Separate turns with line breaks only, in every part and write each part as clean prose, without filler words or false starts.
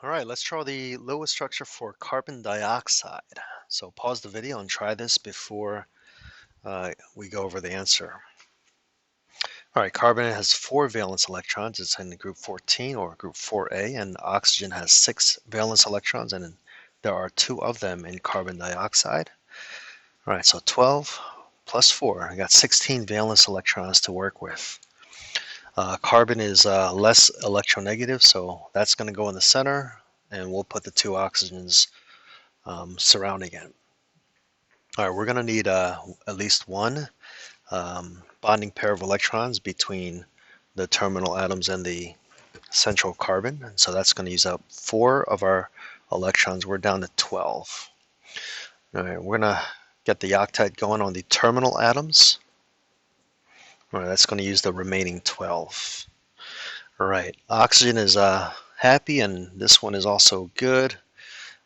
All right, let's draw the Lewis structure for carbon dioxide. So pause the video and try this before we go over the answer. All right, carbon has 4 valence electrons. It's in the group 14 or group 4A, and oxygen has 6 valence electrons, and there are 2 of them in carbon dioxide. All right, so 12 plus 4, I got 16 valence electrons to work with. Carbon is less electronegative, so that's going to go in the center, and we'll put the 2 oxygens surrounding it. All right, we're going to need at least one bonding pair of electrons between the terminal atoms and the central carbon, and so that's going to use up 4 of our electrons. We're down to 12. All right, we're going to get the octet going on the terminal atoms. All right, that's going to use the remaining 12. All right, oxygen is happy, and this one is also good.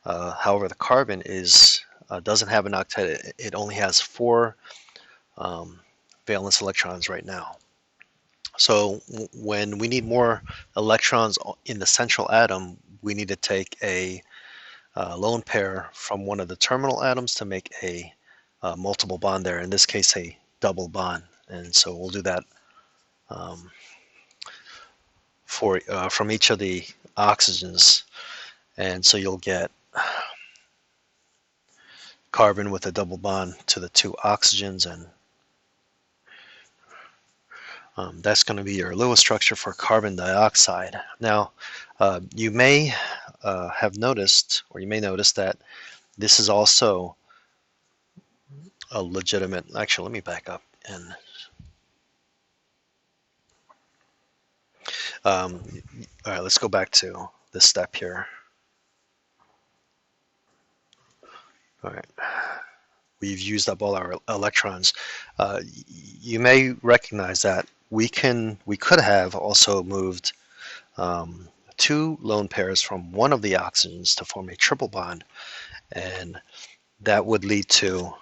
However, the carbon doesn't have an octet. It only has 4 valence electrons right now. So when we need more electrons in the central atom, we need to take a lone pair from one of the terminal atoms to make a multiple bond there. In this case, a double bond. And so we'll do that from each of the oxygens. And so you'll get carbon with a double bond to the 2 oxygens, and that's going to be your Lewis structure for carbon dioxide. Now, you may have noticed, or you may notice that this is also a legitimate, actually, let me back up and all right, let's go back to this step here. All right, we've used up all our electrons. You may recognize that we could have also moved 2 lone pairs from one of the oxygens to form a triple bond, and that would lead to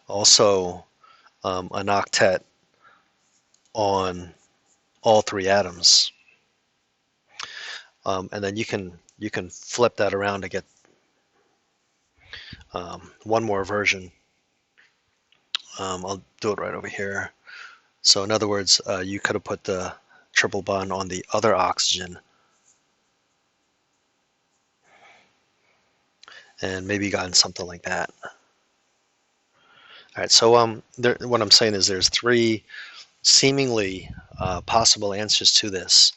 also an octet on all 3 atoms. And then you can flip that around to get one more version. I'll do it right over here. So in other words, you could have put the triple bond on the other oxygen, and maybe gotten something like that. All right, so what I'm saying is there's 3 seemingly possible answers to this.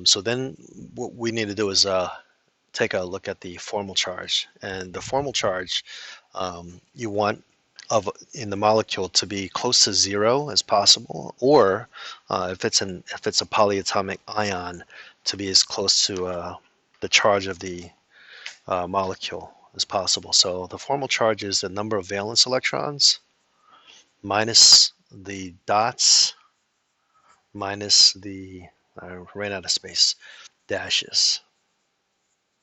So then what we need to do is take a look at the formal charge. And the formal charge, you want in the molecule to be close to 0 as possible, or if it's a polyatomic ion, to be as close to the charge of the molecule as possible. So the formal charge is the number of valence electrons minus the dots minus the, I ran out of space, dashes,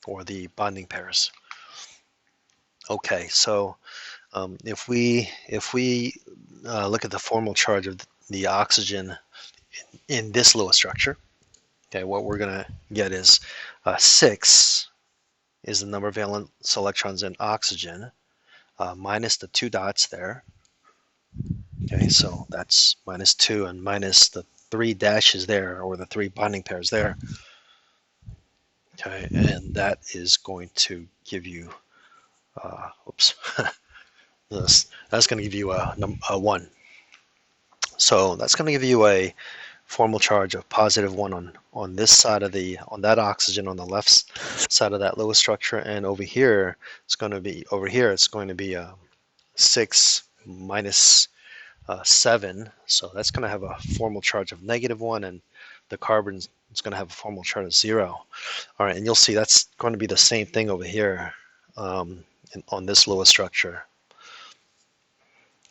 or the bonding pairs. Okay, so if we look at the formal charge of the oxygen in this Lewis structure, okay, what we're going to get is 6 is the number of valence electrons in oxygen minus the 2 dots there. Okay, so that's minus 2 and minus the 3 dashes there, or the 3 bonding pairs there. Okay, and that is going to give you, oops, that's going to give you a 1. So that's going to give you a formal charge of positive 1 on this side of on that oxygen on the left side of that Lewis structure, and over here it's going to be 6 minus 7. So that's going to have a formal charge of -1, and the carbon is going to have a formal charge of 0. All right, and you'll see that's going to be the same thing over here on this Lewis structure.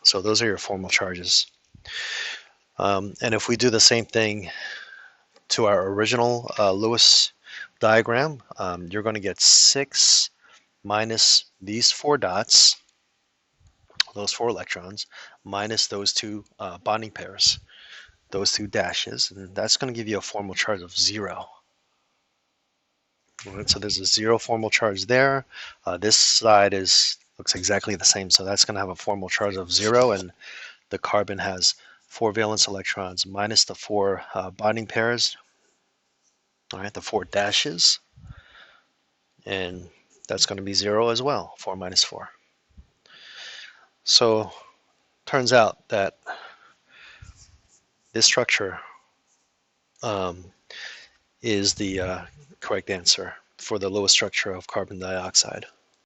So those are your formal charges. And if we do the same thing to our original Lewis diagram, you're going to get 6 minus these 4 dots, those 4 electrons, minus those 2 bonding pairs, those 2 dashes, and that's going to give you a formal charge of 0. All right, so there's a 0 formal charge there. This side looks exactly the same, so that's going to have a formal charge of 0, and the carbon has 4 valence electrons minus the 4 bonding pairs, all right, the 4 dashes, and that's going to be 0 as well, 4 minus 4. So turns out that this structure is the correct answer for the lowest structure of carbon dioxide.